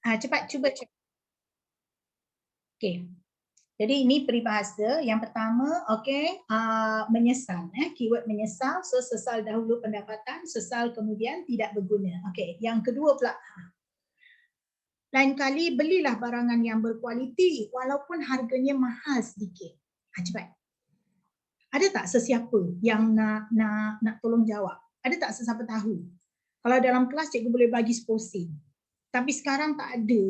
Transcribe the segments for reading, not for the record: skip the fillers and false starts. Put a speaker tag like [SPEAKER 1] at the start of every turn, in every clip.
[SPEAKER 1] Cepat cuba cek. Okey. Jadi ini peribahasa yang pertama, okey, menyesal, keyword menyesal. So sesal dahulu pendapatan, sesal kemudian tidak berguna. Okey, yang kedua pula, lain kali belilah barangan yang berkualiti walaupun harganya mahal sedikit. Cepat. Ada tak sesiapa yang nak tolong jawab? Ada tak sesiapa tahu? Kalau dalam kelas cikgu boleh bagi 10 sen. Tapi sekarang tak ada.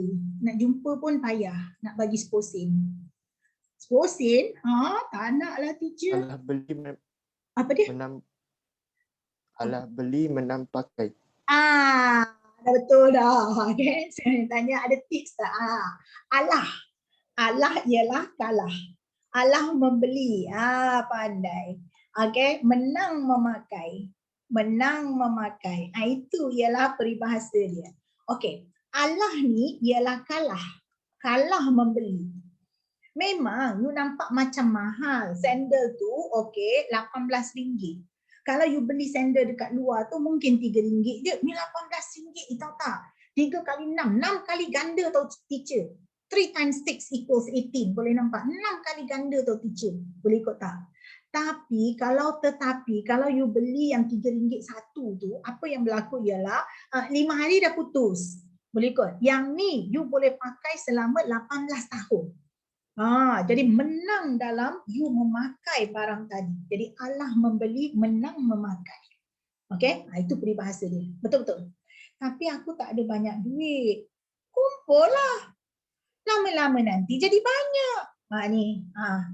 [SPEAKER 1] Nak jumpa pun payah nak bagi 10 sen. 10 sen? Tak naklah teacher.
[SPEAKER 2] Alah beli
[SPEAKER 1] Apa dia?
[SPEAKER 2] Alah beli menang pakai.
[SPEAKER 1] Dah betul dah. Okay. Saya tanya ada tips tak? Alah. Alah ialah kalah. Alah membeli. Pandai. Okay. Menang memakai. Menang memakai. Itu ialah peribahasa dia. Okay. Alah ni ialah kalah. Kalah membeli. Memang you nampak macam mahal. Sandal tu okay RM18. Kalau you beli sandal dekat luar tu mungkin RM3 je. Ni RM18 tahu tak? 3 kali 6. 6 kali ganda tau teacher. 3 times 6 equals 18. Boleh nampak? 6 kali ganda tau teacher. Boleh ikut tak? Tapi kalau you beli yang RM3 satu tu, apa yang berlaku ialah 5 hari dah putus. Boleh ikut? Yang ni you boleh pakai selama 18 tahun. Jadi menang dalam you memakai barang tadi. Jadi alah membeli, menang memakai. Okey, itu peribahasa dia. Betul-betul. Tapi aku tak ada banyak duit. Kumpul lah. Lama-lama nanti jadi banyak.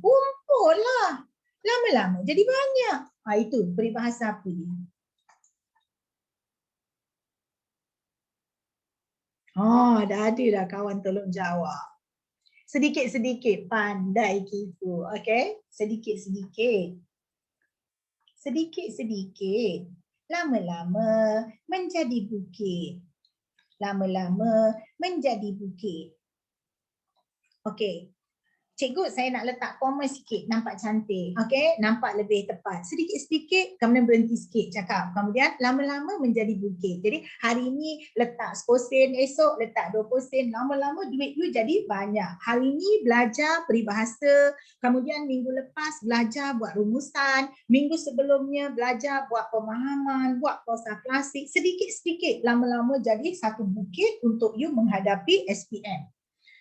[SPEAKER 1] Kumpul lah. Lama-lama jadi banyak. Itu peribahasa apa dia? Dah ada dah kawan tolong jawab. Sedikit-sedikit pandai Kifu. Okay? Sedikit-sedikit. Sedikit-sedikit. Lama-lama menjadi bukit. Lama-lama menjadi bukit. Okay. Cikgu, saya nak letak koma sikit, nampak cantik. Okay, nampak lebih tepat. Sedikit-sedikit, kemudian berhenti sikit cakap. Kemudian lama-lama menjadi bukit. Jadi hari ini letak 10 sen, esok letak 20 sen. Lama-lama duit you jadi banyak. Hari ini belajar peribahasa, kemudian minggu lepas belajar buat rumusan, minggu sebelumnya belajar buat pemahaman, buat prosa klasik. Sedikit-sedikit, lama-lama jadi satu bukit untuk you menghadapi SPM.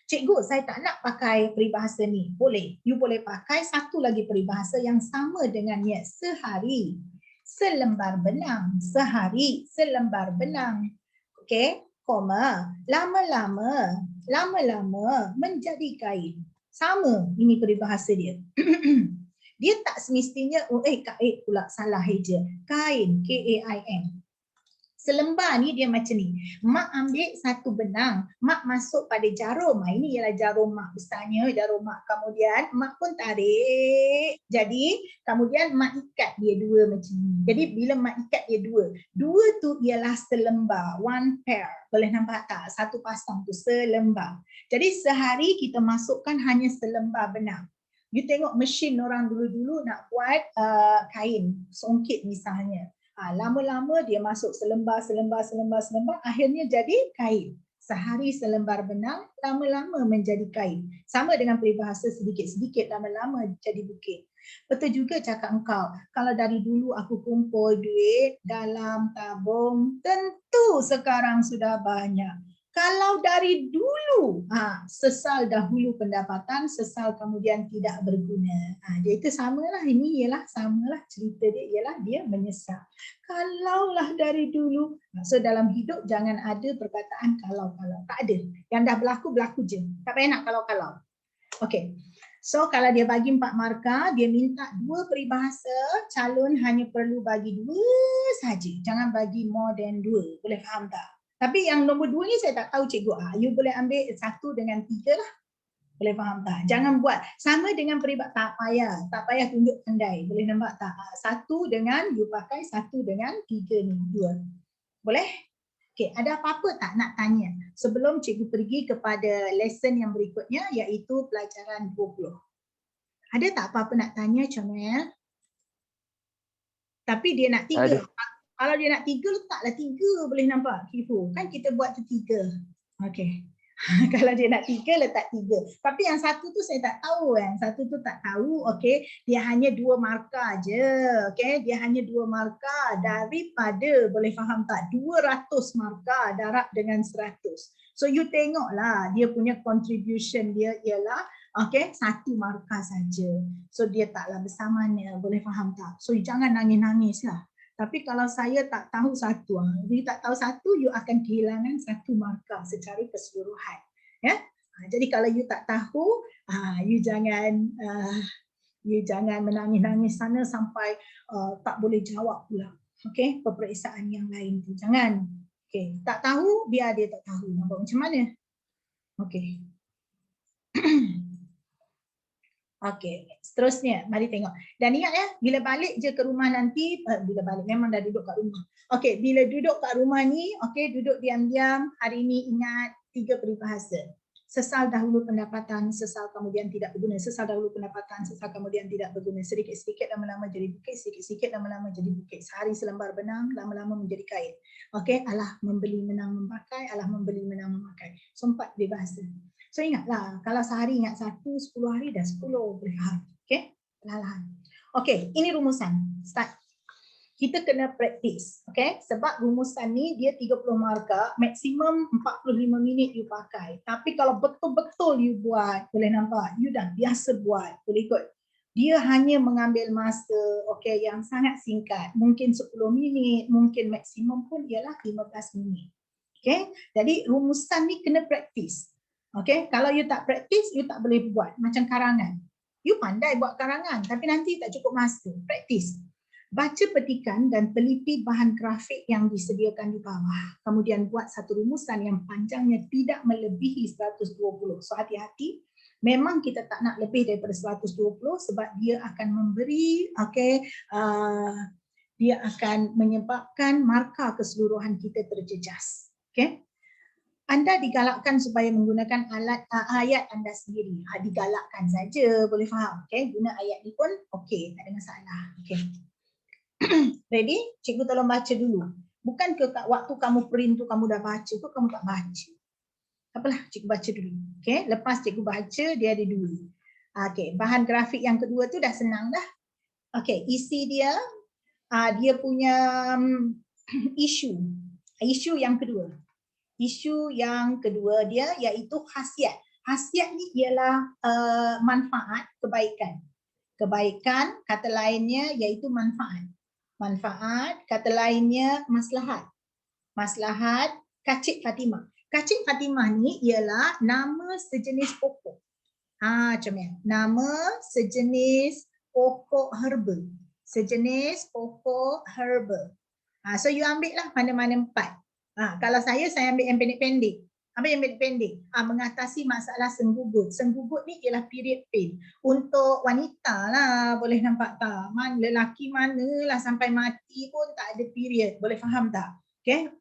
[SPEAKER 1] Cikgu, saya tak nak pakai peribahasa ni. Boleh. You boleh pakai satu lagi peribahasa yang sama dengannya. Sehari selembar benang. Sehari selembar benang. Okey, koma. Lama-lama. Lama-lama menjadi kain. Sama ini peribahasa dia. Dia tak semestinya, kain pula salah eja. Kain, K-A-I-N. Selembar ni dia macam ni. Mak ambil satu benang, mak masuk pada jarum. Ini ialah jarum mak besarnya, jarum mak. Kemudian mak pun tarik. Jadi kemudian mak ikat dia dua macam ni. Jadi bila mak ikat dia dua, dua tu ialah selembar, one pair. Boleh nampak tak? Satu pasang tu selembar. Jadi sehari kita masukkan hanya selembar benang. You tengok mesin orang dulu-dulu nak buat kain, songkit misalnya. Lama-lama dia masuk selembar, akhirnya jadi kain. Sehari selembar benang, lama-lama menjadi kain. Sama dengan peribahasa sedikit-sedikit, lama-lama jadi bukit. Betul juga cakap engkau, kalau dari dulu aku kumpul duit dalam tabung, tentu sekarang sudah banyak. Kalau dari dulu, sesal dahulu pendapatan, sesal kemudian tidak berguna. Dia itu samalah, ini ialah samalah cerita dia, ialah dia menyesal. Kalaulah dari dulu, so dalam hidup jangan ada perkataan kalau-kalau. Tak ada. Yang dah berlaku, berlaku je. Tak payah nak kalau-kalau. Okey. So kalau dia bagi 4 markah, dia minta 2 peribahasa, calon hanya perlu bagi 2 saja. Jangan bagi more than 2. Boleh faham tak? Tapi yang nombor 2 ni saya tak tahu cikgu. You boleh ambil 1 dengan 3 lah. Boleh faham tak? Jangan buat sama dengan peribahasa. Tak payah tunjuk pandai. Boleh nampak tak? 1 dengan you pakai, 1 dengan 3 ni. 2. Boleh? Okey, ada apa-apa tak nak tanya sebelum cikgu pergi kepada lesson yang berikutnya iaitu pelajaran 20. Ada tak apa-apa nak tanya Comel? Tapi dia nak 3. Kalau dia nak 3, letaklah 3, boleh nampak Kifu. Kan kita buat tu 3. Okey. Kalau dia nak 3, letak 3. Tapi yang satu tu saya tak tahu. Yang satu tu tak tahu. Okey, dia hanya 2 markah je. Okey, dia hanya 2 markah daripada, boleh faham tak? 200 markah darab dengan 100. So you tengoklah dia punya contribution dia ialah okey, 1 markah saja. So dia taklah besar mana, boleh faham tak? So jangan nangis-nangis lah. Tapi kalau saya tak tahu satu, you tak tahu satu, you akan kehilangan 1 markah secara keseluruhan. Ya. Jadi kalau you tak tahu, you jangan menangis-nangis sana sampai tak boleh jawab pula. Okey, peperiksaan yang lain tu jangan. Okey, tak tahu biar dia tak tahu. Nampak macam mana? Okey. Okey, seterusnya mari tengok. Dan ingat ya, bila balik je ke rumah nanti, bila balik memang dah duduk kat rumah. Okey, bila duduk kat rumah ni, okey, duduk diam-diam, hari ni ingat 3 peribahasa. Sesal dahulu pendapatan, sesal kemudian tidak berguna. Sesal dahulu pendapatan, sesal kemudian tidak berguna. Sedikit-sedikit lama-lama jadi bukit, sedikit-sedikit lama-lama jadi bukit. Sehari selembar benang, lama-lama menjadi kain. Okey, alah membeli menang memakai, alah membeli menang memakai. So 4 peribahasa. So ingatlah, kalau sehari ingat 1, 10 hari dah 10 boleh faham. Okey, perlahan-lahan. Okey, ini rumusan. Start. Kita kena praktis, okey? Sebab rumusan ni dia 30 markah, maksimum 45 minit you pakai. Tapi kalau betul-betul you buat, boleh nampak, you dah biasa buat, boleh ikut. Dia hanya mengambil masa, okey, yang sangat singkat. Mungkin 10 minit, mungkin maksimum pun ialah 15 minit. Okey? Jadi rumusan ni kena praktis. Okay, kalau you tak praktis, you tak boleh buat. Macam karangan. You pandai buat karangan, tapi nanti tak cukup masa. Praktis. Baca petikan dan teliti bahan grafik yang disediakan di bawah. Kemudian buat satu rumusan yang panjangnya tidak melebihi 120. So hati-hati. Memang kita tak nak lebih daripada 120 sebab dia akan memberi, dia akan menyebabkan markah keseluruhan kita terjejas. Okay. Anda digalakkan supaya menggunakan ayat anda sendiri. Digalakkan saja, boleh faham. Okay, guna ayat ni pun okey, tak ada masalah. Okay. Ready? Cikgu tolong baca dulu. Bukan ke waktu kamu print tu kamu dah baca tu kamu tak baca. Apalah, cikgu baca dulu. Okay, lepas cikgu baca dia ada 2. Okay, bahan grafik yang kedua tu dah senang dah. Okay, isi dia, dia punya isu yang kedua. Isu yang kedua dia iaitu khasiat. Khasiat ni ialah manfaat, kebaikan. Kebaikan, kata lainnya iaitu manfaat. Manfaat, kata lainnya maslahat. Maslahat, kacik Fatimah. Kacik Fatimah ni ialah nama sejenis pokok. Macam ni. Nama sejenis pokok herba. Sejenis pokok herba. So you ambil lah mana-mana 4. Kalau saya ambil yang pendek-pendek. Ambil yang pendek-pendek. Mengatasi masalah senggugut. Senggugut ni ialah period pain. Untuk wanita lah, boleh nampak tak? Lelaki manalah sampai mati pun tak ada period. Boleh faham tak? Okay.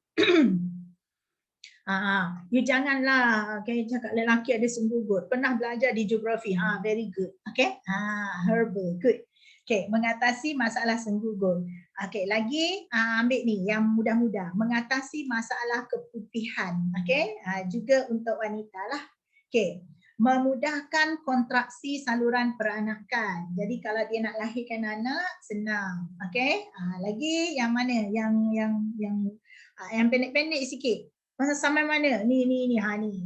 [SPEAKER 1] You janganlah cakap lelaki ada senggugut. Pernah belajar di geografi. Very good. Okay. Herbal. Good. Okay, mengatasi masalah senggugut. Okay, lagi ambil ni yang mudah-mudah. Mengatasi masalah keputihan. Okay, juga untuk wanita lah. Okay, memudahkan kontraksi saluran peranakan. Jadi kalau dia nak lahirkan anak, senang. Okay, lagi yang mana? Yang pendek-pendek sikit. Masa sampai mana? Ni.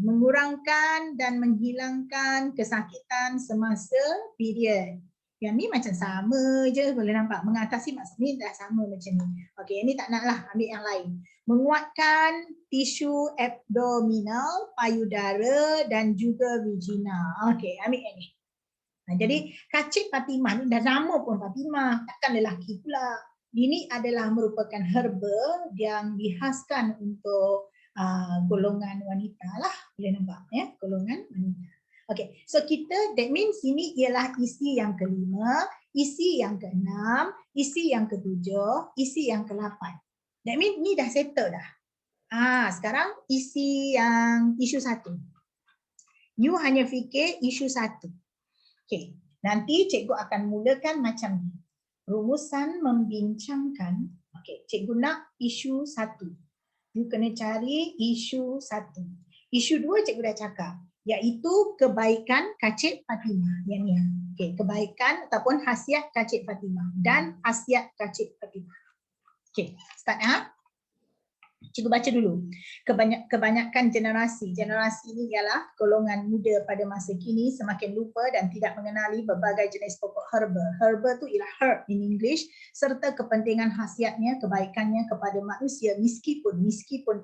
[SPEAKER 1] Mengurangkan dan menghilangkan kesakitan semasa period. Yang ni macam sama je, boleh nampak. Mengatasi masalah ni dah sama macam ni. Okey, ini tak naklah, ambil yang lain. Menguatkan tisu abdominal, payudara dan juga vagina. Okey, ambil yang ni. Jadi kacik Fatimah ni dah nama pun Fatimah, takkan lelaki pula. Ini adalah merupakan herba yang dihaskan untuk golongan wanita lah. Boleh nampak ya, golongan wanita. Okay, so that means ini ialah isi yang kelima, isi yang keenam, isi yang ketujuh, isi yang ke-8. That means ni dah settle dah. Sekarang isi yang isu 1. You hanya fikir isu 1. Okay, nanti cikgu akan mulakan macam ni. Rumusan membincangkan. Okay, cikgu nak isu 1. You kena cari isu 1. Isu 2 cikgu dah cakap, iaitu kebaikan Kacip Fatimah. Yang ni. Okey, kebaikan ataupun khasiat Kacip Fatimah dan khasiat Kacip Fatimah. Okey, start Cikgu baca dulu. Kebanyakan generasi ini ialah golongan muda pada masa kini semakin lupa dan tidak mengenali berbagai jenis pokok herba. Herba tu ialah herb in English, serta kepentingan khasiatnya, kebaikannya kepada manusia meskipun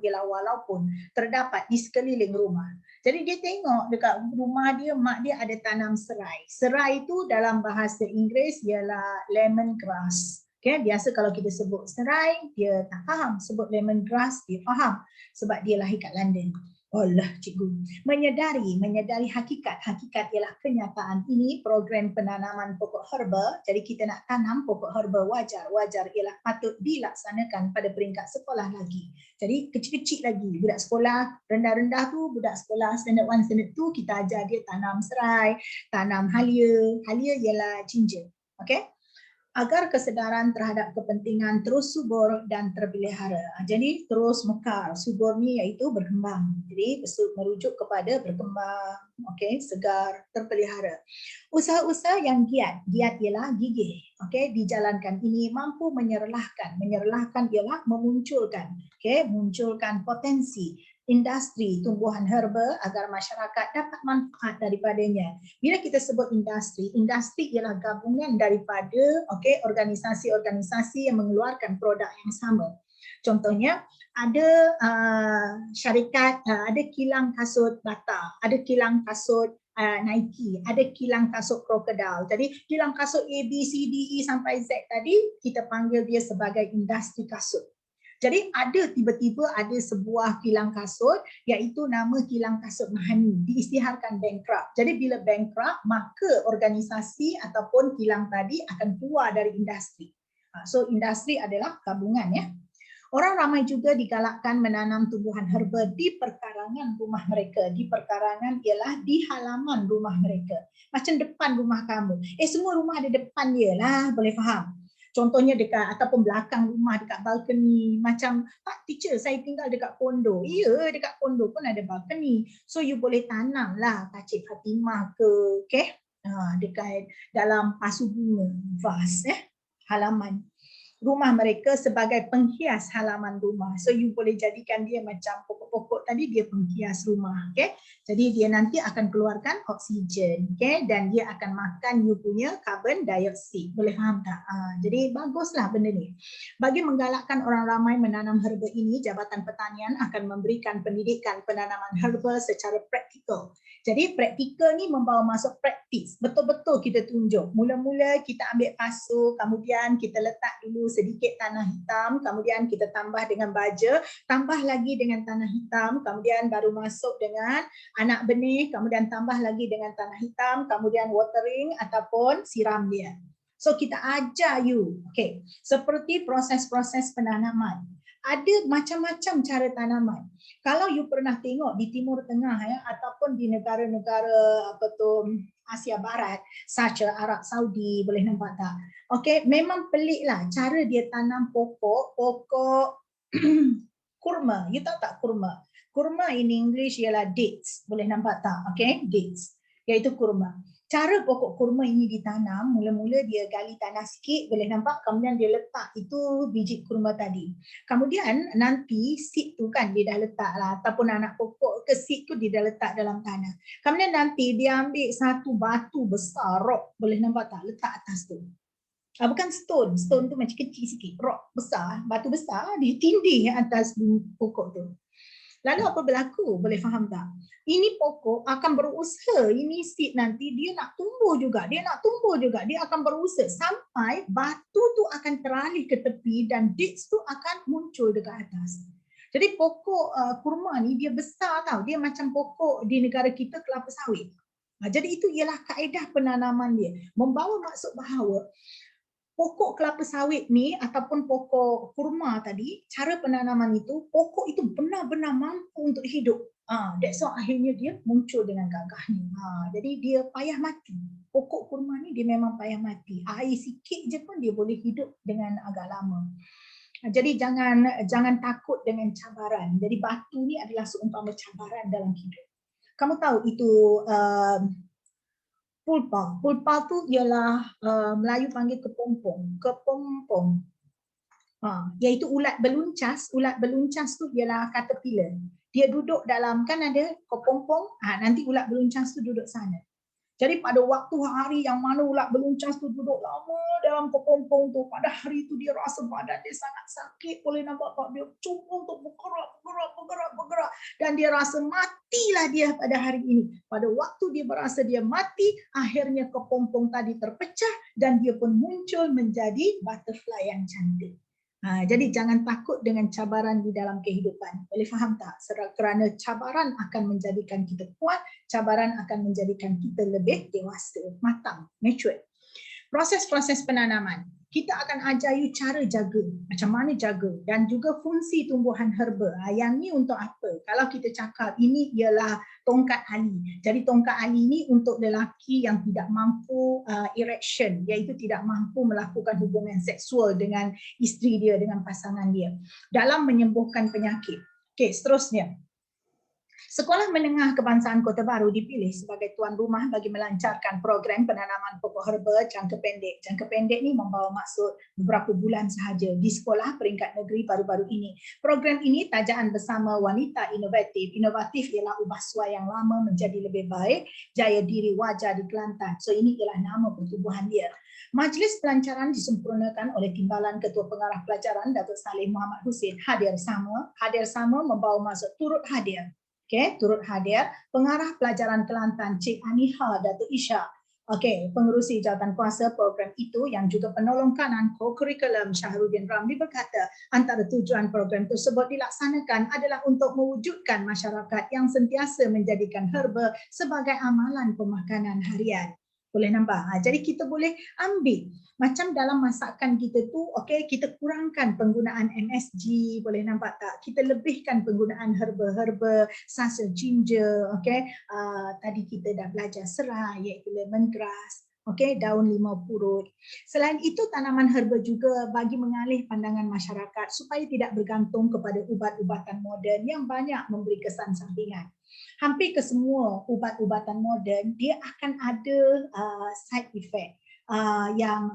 [SPEAKER 1] ialah walaupun terdapat di sekeliling rumah. Jadi dia tengok dekat rumah dia, mak dia ada tanam serai. Serai itu dalam bahasa Inggeris ialah lemongrass. Okay, biasa kalau kita sebut serai, dia tak faham. Sebut lemongrass, dia faham. Sebab dia lahir kat London. Allah cikgu. Menyedari hakikat. Hakikat ialah kenyataan ini, program penanaman pokok herba. Jadi kita nak tanam pokok herba wajar. Wajar ialah patut dilaksanakan pada peringkat sekolah lagi. Jadi kecil-kecil lagi. Budak sekolah rendah-rendah tu, budak sekolah standard 1, standard 2, kita ajar dia tanam serai, tanam halia. Halia ialah ginger. Okay? Agar kesedaran terhadap kepentingan terus subur dan terpelihara. Jadi terus mekar. Subur ni iaitu berkembang. Jadi merujuk kepada berkembang, okey, segar, terpelihara. Usaha-usaha yang giat ialah gigih, okey, dijalankan ini mampu menyerlahkan. Menyerlahkan ialah memunculkan, okey, munculkan potensi industri tumbuhan herba agar masyarakat dapat manfaat daripadanya. Bila kita sebut industri ialah gabungan daripada organisasi-organisasi yang mengeluarkan produk yang sama. Contohnya ada syarikat, ada kilang kasut Bata, ada kilang kasut Nike, ada kilang kasut Crocodile. Jadi kilang kasut A, B, C, D, E sampai Z tadi kita panggil dia sebagai industri kasut. Jadi tiba-tiba ada sebuah kilang kasut iaitu nama kilang kasut Mahani, diisytiharkan bankrupt. Jadi bila bankrupt, maka organisasi ataupun kilang tadi akan keluar dari industri. So industri adalah gabungan ya. Orang ramai juga digalakkan menanam tumbuhan herba di perkarangan rumah mereka. Di perkarangan ialah di halaman rumah mereka. Macam depan rumah kamu. Semua rumah ada depan dia lah, boleh faham. Contohnya dekat ataupun belakang rumah, dekat balcony. Macam, Pak teacher saya tinggal dekat kondo. Ya, dekat kondo pun ada balcony. So you boleh tanam lah Kacip Fatimah ke, okay? Dekat dalam pasu bunga, vase, halaman rumah mereka sebagai penghias halaman rumah. So you boleh jadikan dia macam pokok-pokok tadi, dia penghias rumah. Okay? Jadi dia nanti akan keluarkan oksigen, okay? Dan dia akan makan you punya carbon dioxide. Boleh faham tak? Jadi baguslah benda ni. Bagi menggalakkan orang ramai menanam herba ini, Jabatan Pertanian akan memberikan pendidikan penanaman herba secara praktikal. Jadi praktikal ni membawa masuk praktis. Betul-betul kita tunjuk. Mula-mula kita ambil pasu, kemudian kita letak dulu sedikit tanah hitam, kemudian kita tambah dengan baja, tambah lagi dengan tanah hitam, kemudian baru masuk dengan anak benih, kemudian tambah lagi dengan tanah hitam, kemudian watering ataupun siram dia. So kita ajar you, okay, seperti proses-proses penanaman. Ada macam-macam cara tanaman. Kalau you pernah tengok di Timur Tengah ya, ataupun di negara-negara Asia Barat, such as Arab Saudi, boleh nampak tak? Okey, memang pelik lah cara dia tanam pokok kurma. You tahu tak kurma? Kurma in English ialah dates. Boleh nampak tak? Okey, dates. Iaitu kurma. Cara pokok kurma ini ditanam, mula-mula dia gali tanah sikit, boleh nampak, kemudian dia letak itu biji kurma tadi. Kemudian nanti seed tu kan dia dah letak lah, ataupun anak pokok ke seed tu dia dah letak dalam tanah. Kemudian nanti dia ambil satu batu besar, rock, boleh nampak tak, letak atas tu. Bukan stone tu macam kecil sikit, rock besar, batu besar, dia tindih atas pokok tu. Lalu apa berlaku? Boleh faham tak? Ini pokok akan berusaha, ini seed nanti dia nak tumbuh juga, dia akan berusaha sampai batu tu akan teralih ke tepi dan dates tu akan muncul dekat atas. Jadi pokok kurma ni dia besar tau, dia macam pokok di negara kita kelapa sawit. Jadi itu ialah kaedah penanaman dia. Membawa maksud bahawa pokok kelapa sawit ni ataupun pokok kurma tadi, cara penanaman itu, pokok itu benar-benar mampu untuk hidup. That's why akhirnya dia muncul dengan gagahnya. Jadi dia payah mati. Pokok kurma ni dia memang payah mati. Air sikit je pun dia boleh hidup dengan agak lama. Jadi jangan takut dengan cabaran. Jadi batu ni adalah seumpama cabaran dalam hidup. Kamu tahu itu pulpa. Pulpa tu ialah Melayu panggil kepompong. Kepompong. Iaitu ulat beluncas. Ulat beluncas tu ialah caterpillar. Dia duduk dalam, kan ada kepompong, nanti ulat beluncas tu duduk sana. Jadi pada waktu hari yang mana ulat beluncas tu duduk lama dalam kepompong tu, pada hari tu dia rasa badan dia sangat sakit, boleh nampak tak, dia cuba untuk bergerak dan dia rasa matilah dia pada hari ini. Pada waktu dia berasa dia mati, akhirnya kepompong tadi terpecah dan dia pun muncul menjadi butterfly yang cantik. Jadi jangan takut dengan cabaran di dalam kehidupan. Boleh faham tak? Kerana cabaran akan menjadikan kita kuat, cabaran akan menjadikan kita lebih dewasa, matang, mature. Proses-proses penanaman. Kita akan ajar you cara jaga, macam mana jaga, dan juga fungsi tumbuhan herba. Yang ni untuk apa? Kalau kita cakap ini ialah tongkat ali. Jadi tongkat ali ni untuk lelaki yang tidak mampu erection, iaitu tidak mampu melakukan hubungan seksual dengan isteri dia, dengan pasangan dia, dalam menyembuhkan penyakit. Okey, seterusnya. Sekolah Menengah Kebangsaan Kota Baru dipilih sebagai tuan rumah bagi melancarkan program penanaman pokok herba jangka pendek. Jangka pendek ni membawa maksud beberapa bulan sahaja di sekolah peringkat negeri baru-baru ini. Program ini tajaan bersama wanita inovatif. Inovatif ialah ubah suai yang lama menjadi lebih baik, jaya diri wajar di Kelantan. So ini ialah nama pertubuhan dia. Majlis pelancaran disempurnakan oleh Timbalan Ketua Pengarah Pelajaran Datuk Saleh Muhammad Hussein. Hadir sama membawa maksud turut hadir. Okey, turut hadir Pengarah Pelajaran Kelantan Cik Aniha Datuk Isha. Okey, pengerusi jawatan kuasa program itu yang juga penolong kanan co-curriculum Syahrudin Ramli berkata, antara tujuan program tersebut dilaksanakan adalah untuk mewujudkan masyarakat yang sentiasa menjadikan herba sebagai amalan pemakanan harian. Boleh nampak? Jadi kita boleh ambil macam dalam masakan kita tu, okey, kita kurangkan penggunaan MSG, boleh nampak tak? Kita lebihkan penggunaan herba-herba, sasa ginger, okey. Tadi kita dah belajar serai iaitu lemongrass, okey, daun limau purut. Selain itu tanaman herba juga bagi mengalih pandangan masyarakat supaya tidak bergantung kepada ubat-ubatan moden yang banyak memberi kesan sampingan. Hampir ke semua ubat-ubatan moden dia akan ada side effect yang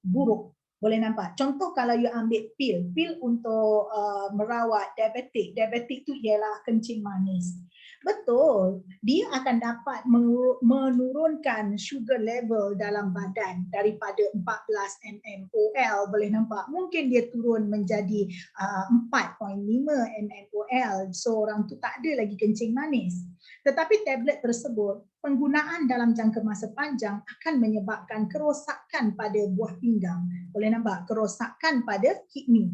[SPEAKER 1] buruk. Boleh nampak. Contoh kalau you ambil pil untuk merawat diabetik. Diabetik tu ialah kencing manis. Betul, dia akan dapat menurunkan sugar level dalam badan daripada 14 mmol, boleh nampak. Mungkin dia turun menjadi 4.5 mmol. So orang tu tak ada lagi kencing manis. Tetapi tablet tersebut, penggunaan dalam jangka masa panjang akan menyebabkan kerosakan pada buah pinggang. Boleh nampak, kerosakan pada kidney.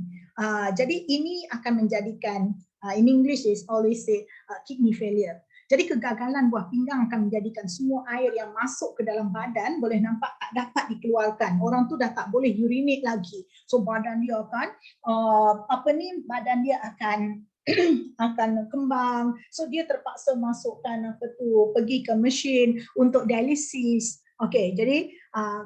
[SPEAKER 1] Jadi ini akan menjadikan, in English is always say kidney failure. Jadi kegagalan buah pinggang akan menjadikan semua air yang masuk ke dalam badan, boleh nampak tak dapat dikeluarkan. Orang tu dah tak boleh urinate lagi. So badan dia akan, badan dia akan akan kembang. So dia terpaksa masukkan pergi ke mesin untuk dialisis. Okey, jadi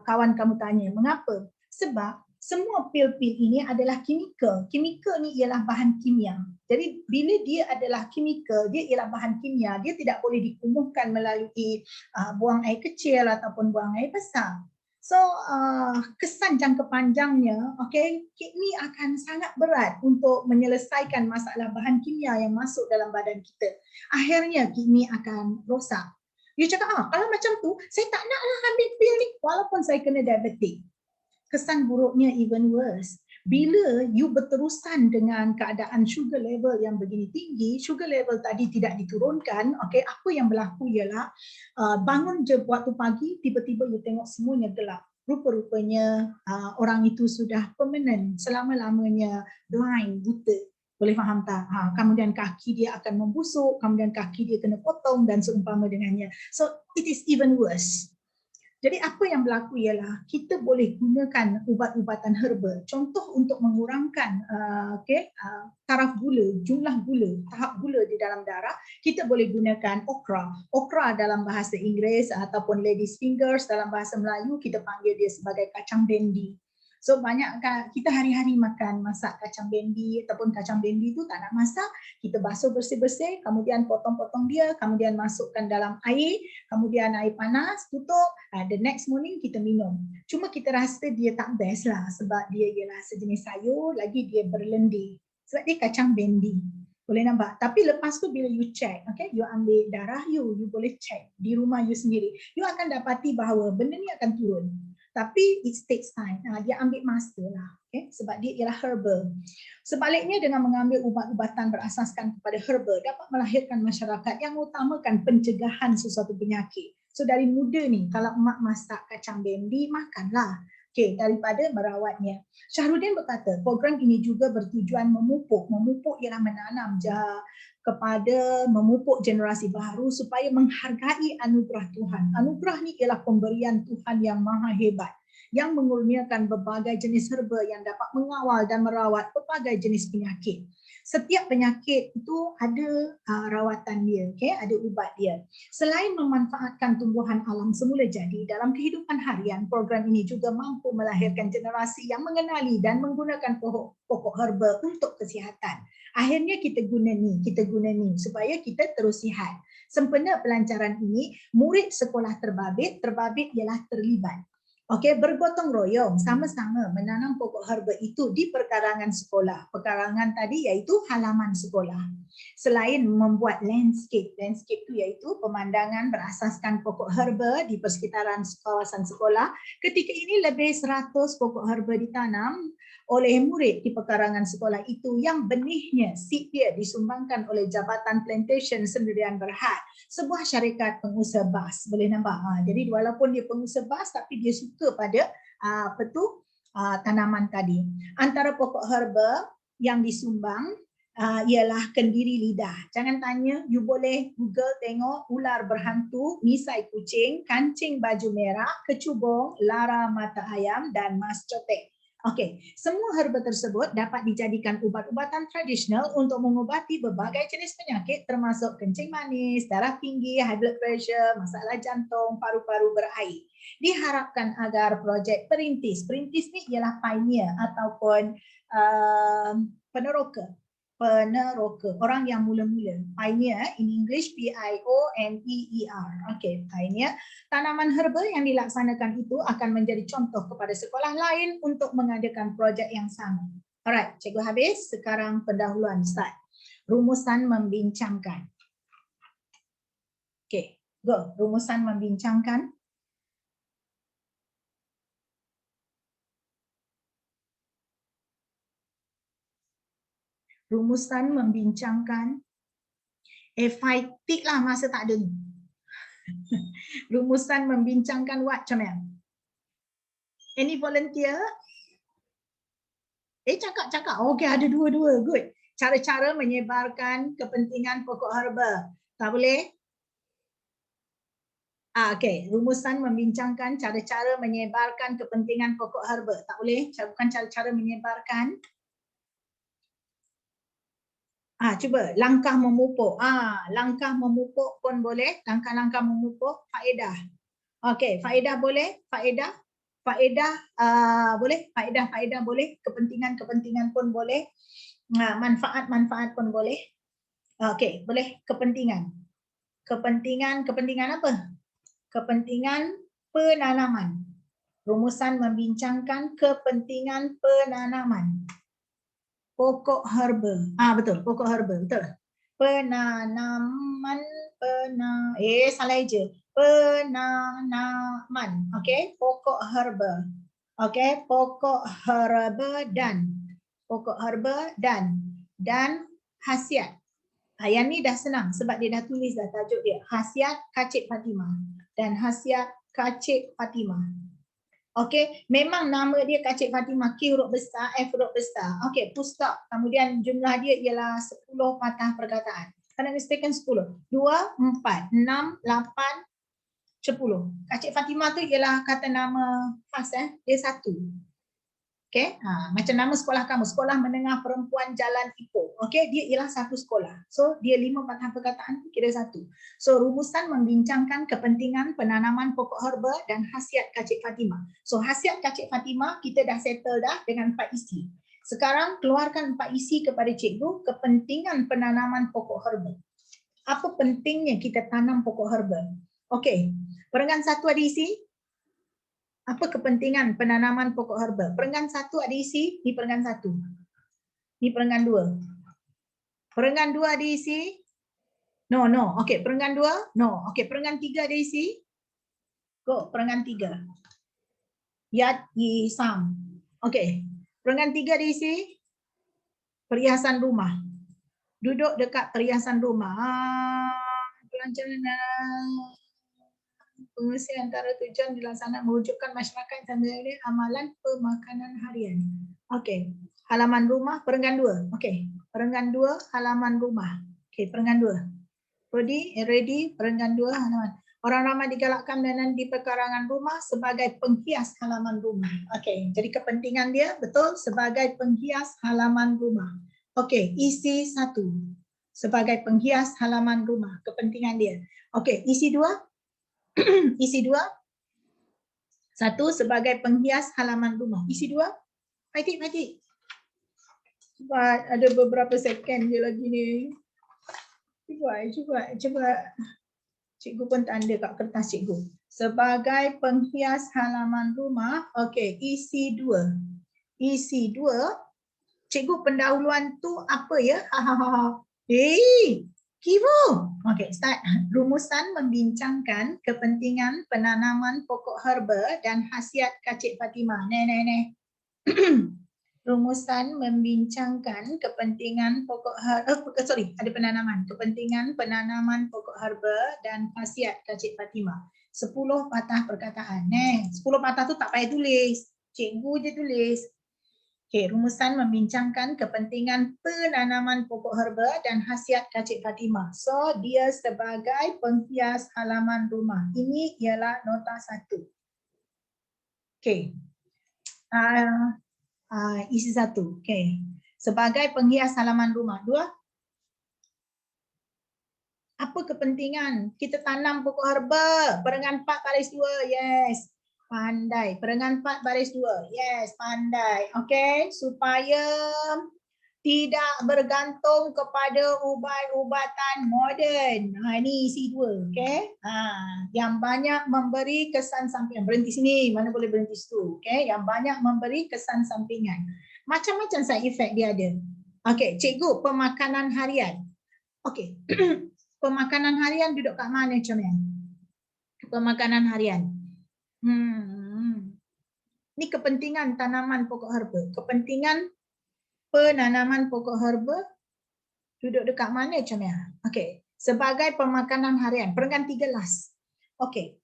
[SPEAKER 1] kawan kamu tanya, mengapa? Sebab semua pil-pil ini adalah kimia. Kimia ni ialah bahan kimia. Jadi bila dia adalah kimia, dia ialah bahan kimia, dia tidak boleh dikumuhkan melalui buang air kecil ataupun buang air besar. So kesan jangka panjangnya, okay, kidney akan sangat berat untuk menyelesaikan masalah bahan kimia yang masuk dalam badan kita. Akhirnya kidney akan rosak. You cakap, kalau macam tu, saya tak naklah ambil pil ni walaupun saya kena diabetik. Kesan buruknya even worse. Bila you berterusan dengan keadaan sugar level yang begini tinggi, sugar level tadi tidak diturunkan, okay, apa yang berlaku ialah bangun je waktu pagi, tiba-tiba you tengok semuanya gelap. Rupa-rupanya orang itu sudah permanent, selama-lamanya blind, buta. Boleh faham tak? Kemudian kaki dia akan membusuk, kemudian kaki dia kena potong dan seumpama dengannya. So it is even worse. Jadi apa yang berlaku ialah kita boleh gunakan ubat-ubatan herba. Contoh untuk mengurangkan taraf gula, jumlah gula, tahap gula di dalam darah, kita boleh gunakan okra. Okra dalam bahasa Inggeris ataupun ladies fingers dalam bahasa Melayu kita panggil dia sebagai kacang dendi. So banyak kita hari-hari masak kacang bendi ataupun kacang bendi tu tak nak masak, kita basuh bersih-bersih, kemudian potong-potong dia, kemudian masukkan dalam air, kemudian air panas, tutup, the next morning kita minum. Cuma kita rasa dia tak best lah sebab dia ialah sejenis sayur, lagi dia berlendir. Sebab dia kacang bendi. Boleh nampak? Tapi lepas tu bila you check, okay, you ambil darah you boleh check di rumah you sendiri. You akan dapati bahawa benda ni akan turun. Tapi it takes time. Dia ambil masa lah. Okay? Sebab dia ialah herbal. Sebaliknya dengan mengambil ubat-ubatan berasaskan kepada herbal dapat melahirkan masyarakat yang mengutamakan pencegahan sesuatu penyakit. So dari muda ni, kalau mak masak kacang bendi, makanlah. Okay, daripada merawatnya. Syahrudin berkata, program ini juga bertujuan memupuk. Memupuk ialah menanam kepada memupuk generasi baru supaya menghargai anugerah Tuhan. Anugerah ni ialah pemberian Tuhan yang maha hebat yang mengurniakan berbagai jenis herba yang dapat mengawal dan merawat berbagai jenis penyakit. Setiap penyakit itu ada rawatan dia, okay? Ada ubat dia. Selain memanfaatkan tumbuhan alam semula jadi, dalam kehidupan harian, program ini juga mampu melahirkan generasi yang mengenali dan menggunakan pokok herba untuk kesihatan. Akhirnya kita guna ni supaya kita terus sihat. Sempena pelancaran ini, murid sekolah terbabit ialah terlibat. Okey, bergotong royong sama-sama menanam pokok herba itu di perkarangan sekolah. Perkarangan tadi iaitu halaman sekolah. Selain membuat landscape tu iaitu pemandangan berasaskan pokok herba di persekitaran kawasan sekolah. Ketika ini lebih 100 pokok herba ditanam oleh murid di perkarangan sekolah itu yang benihnya, seed dia disumbangkan oleh Jabatan Plantation Sendirian Berhad, sebuah syarikat pengusaha bas. Boleh nampak? Jadi walaupun dia pengusaha bas tapi dia suka pada tanaman tadi. Antara pokok herba yang disumbang ialah kendiri lidah. Jangan tanya, you boleh Google tengok ular berhantu, misai kucing, kancing baju merah, kecubung, lara mata ayam dan mas cotek. Okey, semua herba tersebut dapat dijadikan ubat-ubatan tradisional untuk mengubati berbagai jenis penyakit termasuk kencing manis, darah tinggi, high blood pressure, masalah jantung, paru-paru berair. Diharapkan agar projek perintis ni ialah pioneer ataupun peneroka, orang yang mula-mula. Pioneer in English P-I-O-N-E-E-R. Okey, pioneer. Tanaman herba yang dilaksanakan itu akan menjadi contoh kepada sekolah lain untuk mengadakan projek yang sama. Alright, cikgu habis. Sekarang pendahuluan start. Rumusan membincangkan. Okey, go. Rumusan membincangkan. Rumusan membincangkan. Fight lah masa tak ada ni. Rumusan membincangkan what, Camel? Any volunteer? Cakap. Okey, ada dua-dua. Good. Cara-cara menyebarkan kepentingan pokok herba. Tak boleh? Okey. Rumusan membincangkan cara-cara menyebarkan kepentingan pokok herba. Tak boleh? Bukan cara-cara menyebarkan. Cuba langkah memupuk. Langkah memupuk pun boleh. Langkah-langkah memupuk faedah. Okey, faedah boleh. Faedah boleh. Faedah boleh. Kepentingan pun boleh. Manfaat pun boleh. Okey, boleh kepentingan. Kepentingan apa? Kepentingan penanaman. Rumusan membincangkan kepentingan penanaman. Pokok herba. Betul, pokok herba, betul. Penanaman, salah je. Penanaman, okey, pokok herba. Okey, pokok herba dan khasiat. Yang ni dah senang sebab dia dah tulis dah tajuk dia. Khasiat Kacik Fatimah dan khasiat Kacik Fatimah. Okey, memang nama dia Kacik Fatimah, K huruf besar, F huruf besar. Okey, full stop. Kemudian jumlah dia ialah 10 patah perkataan. Kalau mistaken 10. 2, 4, 6, 8, 10. Kacik Fatimah tu ialah kata nama khas, dia satu. Okay, macam nama sekolah kamu, Sekolah Menengah Perempuan Jalan Ipoh. Okay, dia ialah satu sekolah. So, dia 5 patah perkataan kira satu. So, rumusan membincangkan kepentingan penanaman pokok herba dan khasiat Kak Cik Fatimah. So, khasiat Kak Cik Fatimah kita dah settle dah dengan 4 isi. Sekarang keluarkan 4 isi kepada cikgu, kepentingan penanaman pokok herba. Apa pentingnya kita tanam pokok herba? Okey, perenggan 1 ada isi. Apa kepentingan penanaman pokok herba? Perenggan 1 ada isi, ni perenggan 1. Ni perenggan 2. Perenggan 2 ada isi? No. Okey, perenggan 2? No. Okey, perenggan 3 ada isi? Go, perenggan 3. Yat Yi Sam. Okey. Perenggan 3 ada isi? Perhiasan rumah. Duduk dekat perhiasan rumah. Pelancaran pengisi antara tujuan dilaksanakan mewujudkan masyarakat yang sendiri amalan pemakanan harian. Okey, halaman rumah perenggan 2. Okey, perenggan 2 halaman rumah. Okey, perenggan 2. Ready, perenggan 2 halaman. Orang ramai digalakkan dan di pekarangan rumah sebagai penghias halaman rumah. Okey, jadi kepentingan dia betul sebagai penghias halaman rumah. Okey, isi 1. Sebagai penghias halaman rumah, kepentingan dia. Okey, isi 2. Isi 2. 1 sebagai penghias halaman rumah. Isi 2. Fatik. Cepat, ada beberapa second je lagi ni. Cuba. Cikgu pun tanda kat kertas cikgu. Sebagai penghias halaman rumah. Okey, isi 2. Isi 2. Cikgu pendahuluan tu apa ya? Kibo. Okey, start. Rumusan membincangkan kepentingan penanaman pokok herba dan khasiat Kak Cik Fatimah. Rumusan membincangkan kepentingan pokok herba, ada penanaman. Kepentingan penanaman pokok herba dan khasiat Kak Cik Fatimah. 10 patah perkataan. 10 patah tu tak payah tulis. Cikgu je tulis. Okay, rumusan membincangkan kepentingan penanaman pokok herba dan khasiat Kak Cik Fatimah. So, dia sebagai penghias halaman rumah. Ini ialah nota 1. Okay. Isi 1. Okay. Sebagai penghias halaman rumah. 2. Apa kepentingan kita tanam pokok herba? Perenggan 4 baris 2. Yes. Pandai. Perenggan 4 baris 2. Yes, pandai. Okey, supaya tidak bergantung kepada ubat-ubatan moden. Ini isi 2, okey. Yang banyak memberi kesan sampingan. Berhenti sini, mana boleh berhenti situ. Okey, yang banyak memberi kesan sampingan. Macam-macam side effect dia ada. Okey, cikgu, pemakanan harian. Okey. Pemakanan harian duduk kat mana macam ni? Pemakanan harian. Ini kepentingan tanaman pokok herba. Kepentingan penanaman pokok herba duduk dekat mana macam ni? Okey. Sebagai pemakanan harian. Perenggan 3 last. Okey.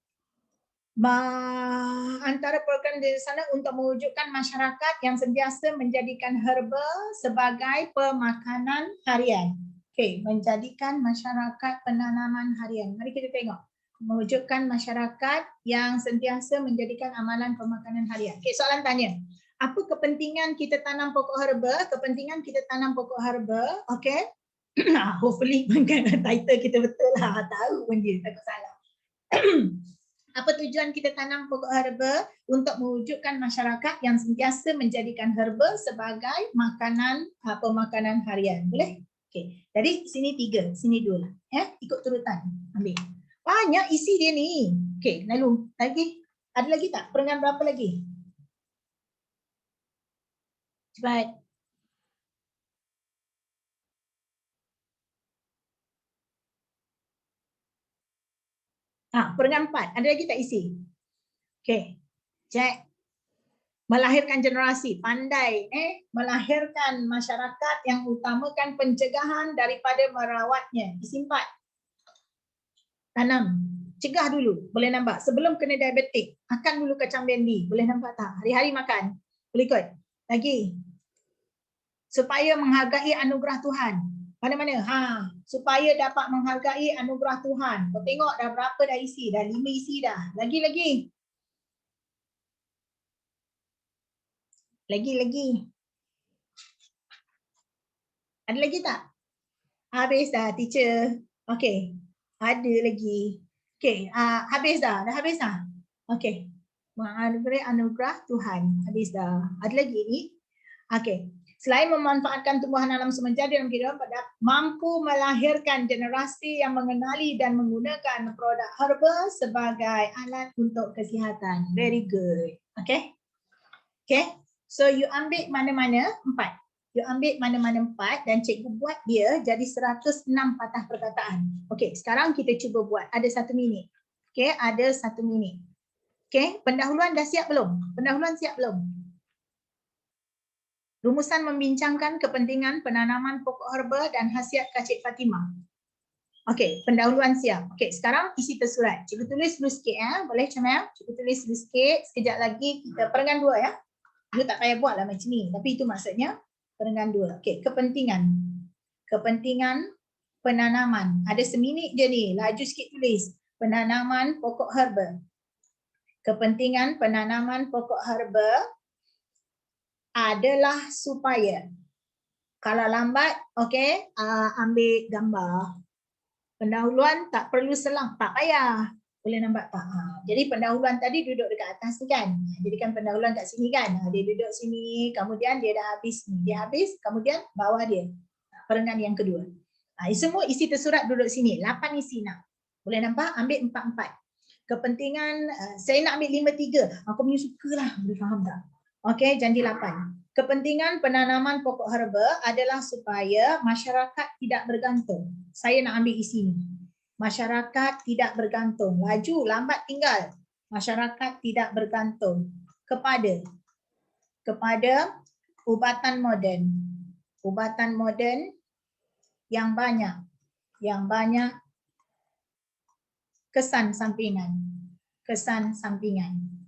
[SPEAKER 1] Antara program di sana untuk mewujudkan masyarakat yang sentiasa menjadikan herba sebagai pemakanan harian. Okey, menjadikan masyarakat penanaman harian. Mari kita tengok. Mewujudkan masyarakat yang sentiasa menjadikan amalan pemakanan harian. Okey, soalan tanya. Apa kepentingan kita tanam pokok herba? Kepentingan kita tanam pokok herba, okey. Hopefully title kita betul lah. Tahu pun dia, takut salah. Apa tujuan kita tanam pokok herba? Untuk mewujudkan masyarakat yang sentiasa menjadikan herba sebagai makanan pemakanan harian. Boleh? Okey. Jadi sini 3, sini 2 lah. Ikut turutan. Ambil. Banyak isi dia ni. Okey, lalu lagi. Ada lagi tak? Perenggan berapa lagi? Cepat. Perenggan 4. Ada lagi tak isi? Okey. Check. Melahirkan generasi. Pandai. Melahirkan masyarakat yang utamakan pencegahan daripada merawatnya. Isi 4. Tanam. Cegah dulu. Boleh nampak. Sebelum kena diabetik. Makan dulu kacang bendi. Boleh nampak tak? Hari-hari makan. Boleh ikut? Lagi. Supaya menghargai anugerah Tuhan. Mana-mana? Supaya dapat menghargai anugerah Tuhan. Kau tengok dah berapa dah isi? Dah 5 isi dah. Lagi-lagi. Lagi. Ada lagi tak? Habis dah teacher. Okey. Ada lagi. Okey, habis dah. Dah habis dah. Okey. Anugerah Tuhan. Habis dah. Ada lagi ni? Okey. Selain memanfaatkan tumbuhan alam semesta dalam kehidupan, mampu melahirkan generasi yang mengenali dan menggunakan produk herba sebagai alat untuk kesihatan. Very good. Okay. Okay. So you ambil mana-mana 4. You ambil mana-mana 4 dan cikgu buat dia jadi 106 patah perkataan. Okay. Sekarang kita cuba buat. Ada 1 minit. Okay. Ada 1 minit. Okay. Pendahuluan dah siap belum? Pendahuluan siap belum? Rumusan membincangkan kepentingan penanaman pokok herba dan khasiat kacik Fatimah. Okey, pendahuluan siap. Okey, sekarang isi tersurat. Cikgu tulis dulu sikit Boleh Camel? Cikgu tulis dulu sikit. Sekejap lagi kita perenggan 2 ya. Cikgu tak payah buatlah macam ni, tapi itu maksudnya perenggan 2. Okey, kepentingan. Kepentingan penanaman. Ada seminit je ni. Laju sikit tulis. Penanaman pokok herba. Kepentingan penanaman pokok herba adalah supaya, kalau lambat, okey, ambil gambar. Pendahuluan tak perlu selang, tak payah. Boleh nampak tak? Jadi pendahuluan tadi duduk dekat atas ni kan. Jadi kan pendahuluan kat sini kan. Dia duduk sini, kemudian dia dah habis ni. Dia habis, kemudian bawah dia. Perenggan yang kedua. Semua isi tersurat duduk sini. 8 isi nak. Boleh nampak? Ambil 4-4. Kepentingan, saya nak ambil 5-3. Aku punya sukalah. Boleh faham tak? Okey, janji 8. Kepentingan penanaman pokok herba adalah supaya masyarakat tidak bergantung. Saya nak ambil isi ni. Masyarakat tidak bergantung. Laju, lambat tinggal. Masyarakat tidak bergantung kepada ubatan moden. Ubatan moden yang banyak kesan sampingan. Kesan sampingan.